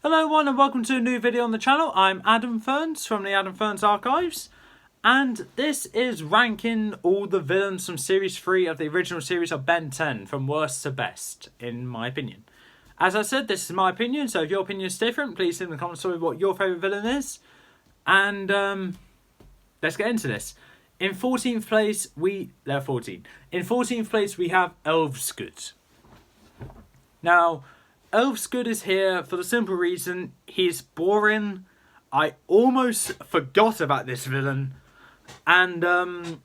Hello everyone and welcome to a new video on the channel. I'm Adam Fearns from the Adam Fearns Archives, and this is ranking all the villains from Series 3 of the original series of Ben 10 from worst to best, in my opinion. As I said, this is my opinion, so if your opinion is different, please leave in the comments below what your favourite villain is. And let's get into this. In 14th place, In 14th place we have Elvesgood. Now, Elvesgood is here for the simple reason he's boring. I almost forgot about this villain, and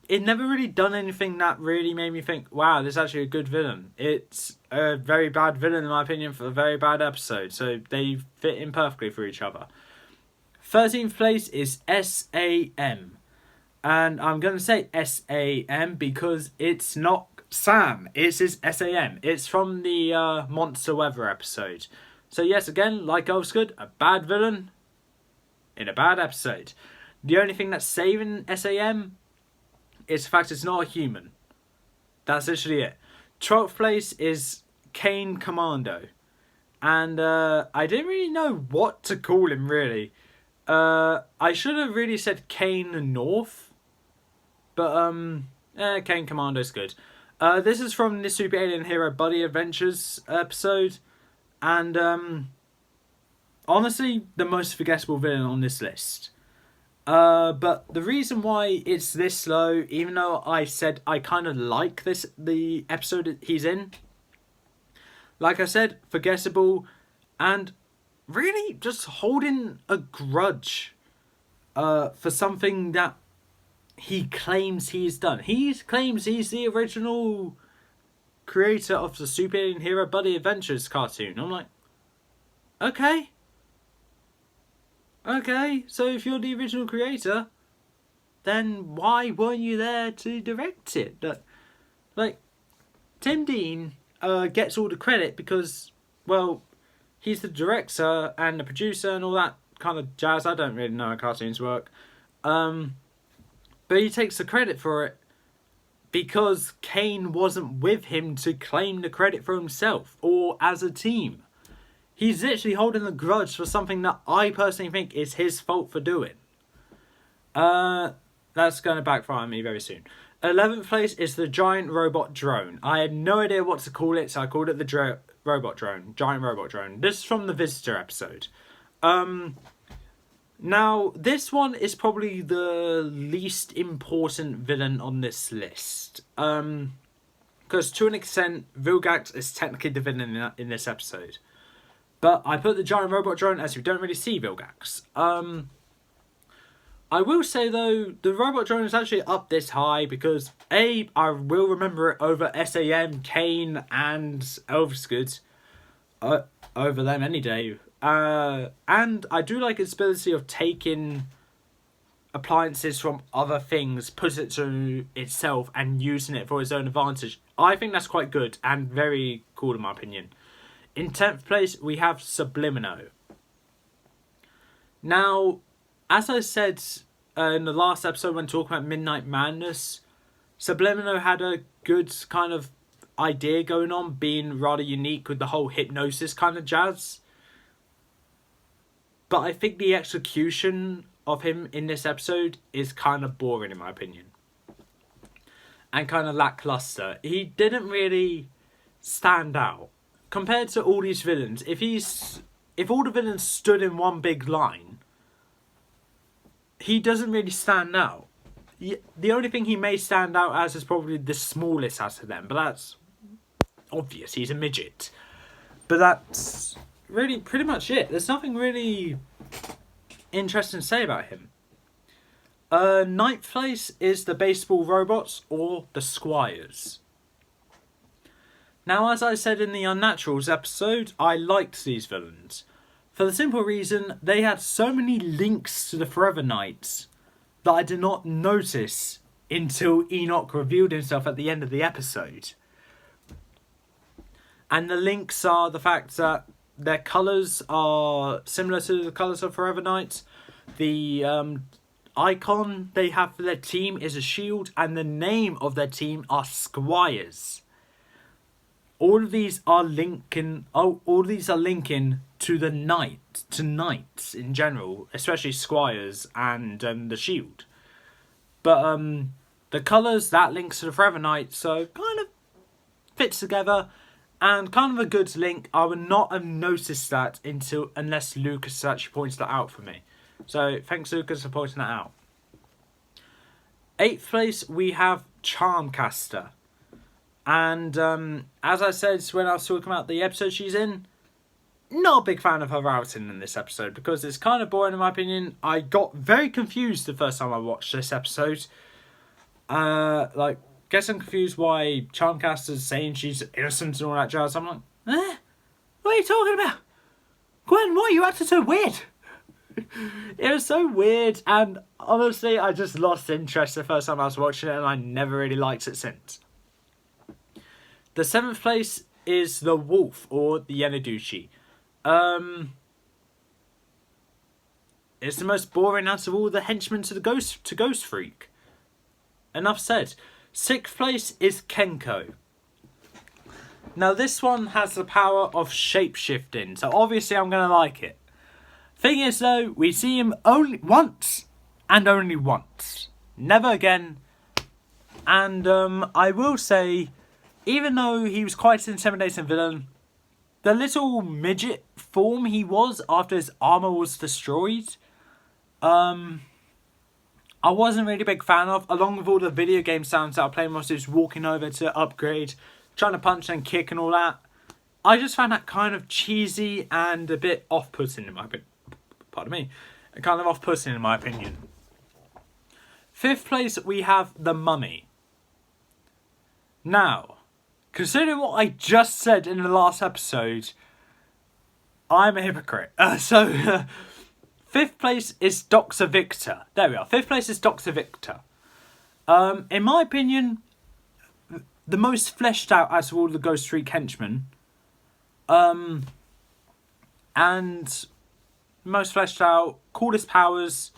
it never really done anything that really made me think, wow, this is actually a good villain. It's a very bad villain in my opinion for a very bad episode, so they fit in perfectly for each other. 13th place is SAM, and I'm going to say SAM because it's not Sam. It's his SAM. It's from the Monster Weather episode. So yes, again, like Elvesgood, a bad villain in a bad episode. The only thing that's saving SAM is the fact it's not a human. That's literally it. 12th place is Kane Commando. And I didn't really know what to call him, really. I should have really said Kane North. But, Kane Commando's good. This is from the Super Alien Hero Buddy Adventures episode, and honestly, the most forgettable villain on this list. But the reason why it's this low, even though I said I kind of like the episode he's in, like I said, forgettable, and really just holding a grudge for something that he claims he's done. He claims he's the original creator of the Super Alien Hero Buddy Adventures cartoon. I'm like, okay, so if you're the original creator, then why weren't you there to direct it? Like, Tim Dean gets all the credit because, well, he's the director and the producer and all that kind of jazz. I don't really know how cartoons work. But he takes the credit for it because Kane wasn't with him to claim the credit for himself or as a team. He's literally holding a grudge for something that I personally think is his fault for doing. That's going to backfire on me very soon. 11th place is the giant robot drone. I had no idea what to call it, so I called it the robot drone. Giant robot drone. This is from the Visitor episode. Now, this one is probably the least important villain on this list. Because to an extent, Vilgax is technically the villain in this episode. But I put the giant robot drone as we don't really see Vilgax. I will say, though, the robot drone is actually up this high because, A, I will remember it over SAM, Kane, and Elvesgood. Over them any day. And I do like its ability of taking appliances from other things, put it to itself and using it for its own advantage. I think that's quite good and very cool in my opinion. In 10th place, we have Sublimino. Now, as I said in the last episode when talking about Midnight Madness, Sublimino had a good kind of idea going on, being rather unique with the whole hypnosis kind of jazz. But I think the execution of him in this episode is kind of boring in my opinion. And kind of lackluster. He didn't really stand out. Compared to all these villains, if all the villains stood in one big line, he doesn't really stand out. The only thing he may stand out as is probably the smallest out of them. But that's obvious, he's a midget. But that's really pretty much it. There's nothing really interesting to say about him. 9th place is the baseball robots or the squires. Now, as I said in the Unnaturals episode, I liked these villains. For the simple reason, they had so many links to the Forever Knights that I did not notice until Enoch revealed himself at the end of the episode. And the links are the fact that their colours are similar to the colours of Forever Knights. The icon they have for their team is a shield, and the name of their team are Squires. All of these are linking to the knights in general, especially squires and the shield. But the colours, that links to the Forever Knight, so kind of fits together and kind of a good link. I would not have noticed that unless Lucas actually pointed that out for me. So thanks, Lucas, for pointing that out. 8th place, we have Charmcaster. And as I said when I was talking about the episode she's in, not a big fan of her routing in this episode because it's kind of boring in my opinion. I got very confused the first time I watched this episode. Getting confused why Charmcaster's saying she's innocent and all that jazz. I'm like, what are you talking about? Gwen, why are you acting so weird? It was so weird, and honestly, I just lost interest the first time I was watching it, and I never really liked it since. The 7th place is the Wolf, or the Yeniduchi. It's the most boring out of all the henchmen to Ghost Freak. Enough said. 6th place is Kenko. Now this one has the power of shape-shifting, so obviously I'm going to like it. Thing is though, we see him only once, and only once. Never again. And I will say, even though he was quite an intimidating villain, the little midget form he was after his armour was destroyed, I wasn't really a big fan of, along with all the video game sounds that I playing whilst he was walking over to upgrade, trying to punch and kick and all that. I just found that kind of cheesy and a bit off-putting in my opinion. Pardon me. Kind of off-putting in my opinion. 5th place, we have the Mummy. Now, considering what I just said in the last episode, I'm a hypocrite. 5th place is Dr. Victor. There we are. 5th place is Dr. Victor. In my opinion, the most fleshed out out of all the Ghost Freak henchmen. And most fleshed out, coolest powers.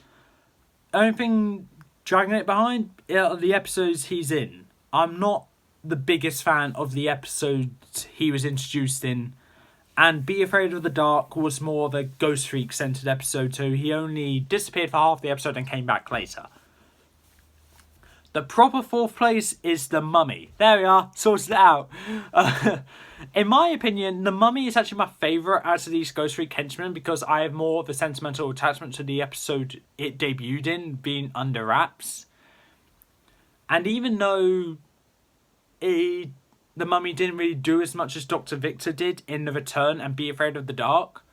Only thing dragging it behind are the episodes he's in. I'm not the biggest fan of the episodes he was introduced in. And Be Afraid of the Dark was more of a Ghost Freak centered episode too. He only disappeared for half the episode and came back later. The proper 4th place is the Mummy. There we are, sorted it out. In my opinion, the Mummy is actually my favourite out of these Ghost Freak henchmen because I have more of a sentimental attachment to the episode it debuted in, being Under Wraps. And even though the Mummy didn't really do as much as Dr. Victor did in The Return and Be Afraid of the Dark,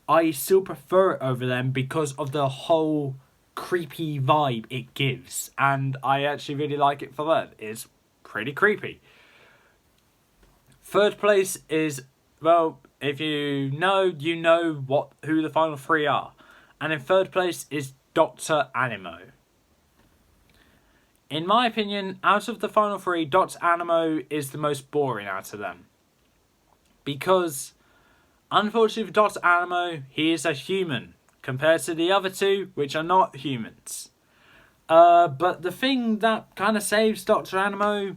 I still prefer it over them because of the whole creepy vibe it gives, and I actually really like it for that. It's pretty creepy. 3rd place is, well, if you know who the final 3 are. And in 3rd place is Dr. Animo. In my opinion, out of the final 3, Dr. Animo is the most boring out of them. Because, unfortunately for Dr. Animo, he is a human, compared to the other 2, which are not humans. But the thing that kind of saves Dr. Animo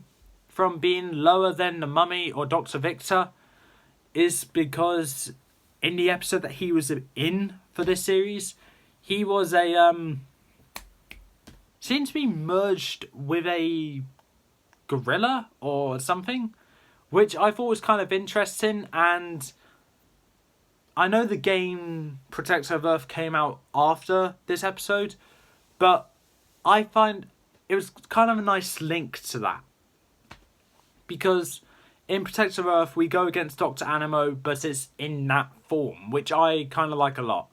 from being lower than the Mummy or Dr. Victor is because in the episode that he was in for this series, he was seemed to be merged with a gorilla or something, which I thought was kind of interesting. And I know the game Protector of Earth came out after this episode, but I find it was kind of a nice link to that. Because in Protector of Earth, we go against Dr. Animo, but it's in that form, which I kind of like a lot.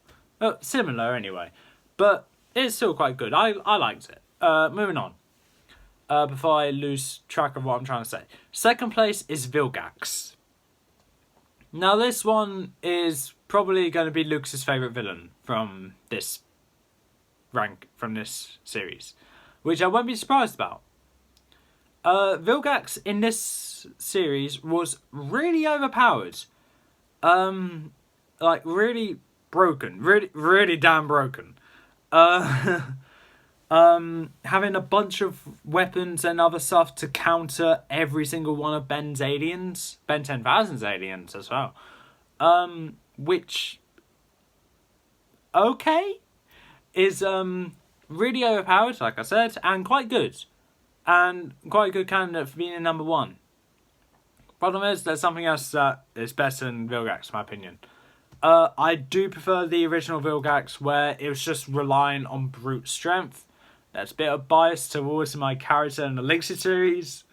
Similar anyway, but it's still quite good. I liked it. Moving on. Before I lose track of what I'm trying to say. 2nd place is Vilgax. Now this one is probably going to be Lucas's favourite villain from this series, which I won't be surprised about. Vilgax in this series was really overpowered. Really broken. Really damn broken. Having a bunch of weapons and other stuff to counter every single one of Ben 10,000's aliens as well. which, okay, is really overpowered, like I said, and quite good. And quite a good candidate for being a number 1. Problem is, there's something else that is better than Vilgax, in my opinion. I do prefer the original Vilgax, where it was just relying on brute strength. That's a bit of bias towards my character in the Elixir series.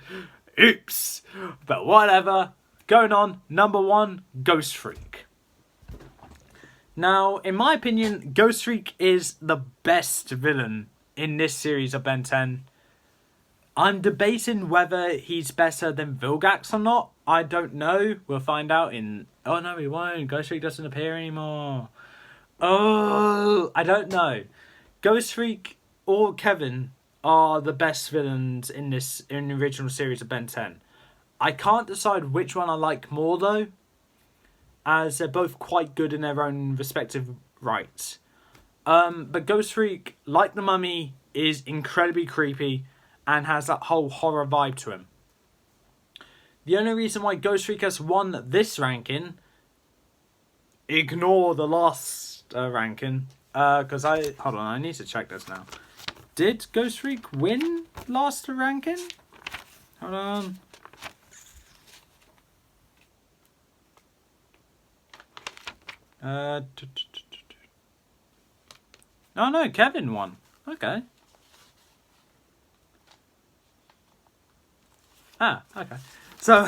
Oops. But whatever. Going on, number 1, Ghost Freak. Now, in my opinion, Ghost Freak is the best villain in this series of Ben 10. I'm debating whether he's better than Vilgax or not. I don't know. We'll find out in... Oh, no, he won't. Ghost Freak doesn't appear anymore. Oh, I don't know. Ghost Freak or Kevin are the best villains in the original series of Ben 10. I can't decide which one I like more, though, as they're both quite good in their own respective rights. But Ghost Freak, like the Mummy, is incredibly creepy and has that whole horror vibe to him. The only reason why Ghost Freak has won this ranking, ignore the last ranking, because hold on, I need to check this now. Did Ghost Freak win last ranking? Hold on. Oh no, Kevin won. Okay. Okay. So,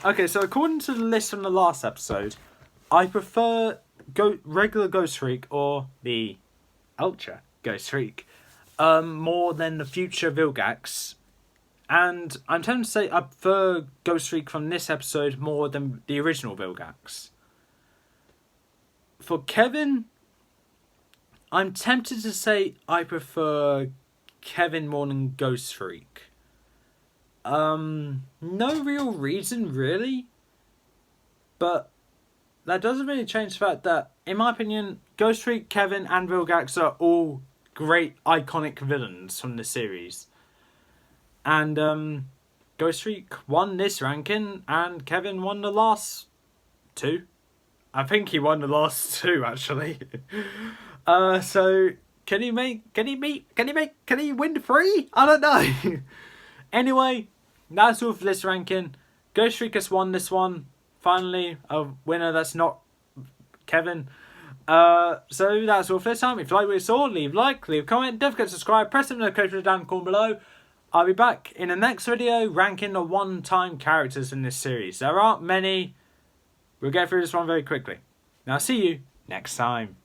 okay, so according to the list from the last episode, I prefer regular Ghost Freak or the Ultra Ghost Freak more than the future Vilgax. And I'm tempted to say I prefer Ghost Freak from this episode more than the original Vilgax. For Kevin, I'm tempted to say I prefer Kevin more than Ghost Freak. No real reason, really. But that doesn't really change the fact that, in my opinion, Ghost Freak, Kevin, and Vilgax are all great, iconic villains from the series. And, Ghost Freak won this ranking, and Kevin won the last 2. I think he won the last 2, actually. So, can he win 3? I don't know. Anyway, that's all for this ranking. Ghost Freak has won this one. Finally, a winner that's not Kevin. So that's all for this time. If you like what you saw, leave a like, leave a comment, don't forget to subscribe, press the notification down in the corner below. I'll be back in the next video ranking the one-time characters in this series. There aren't many. We'll get through this one very quickly. Now, see you next time.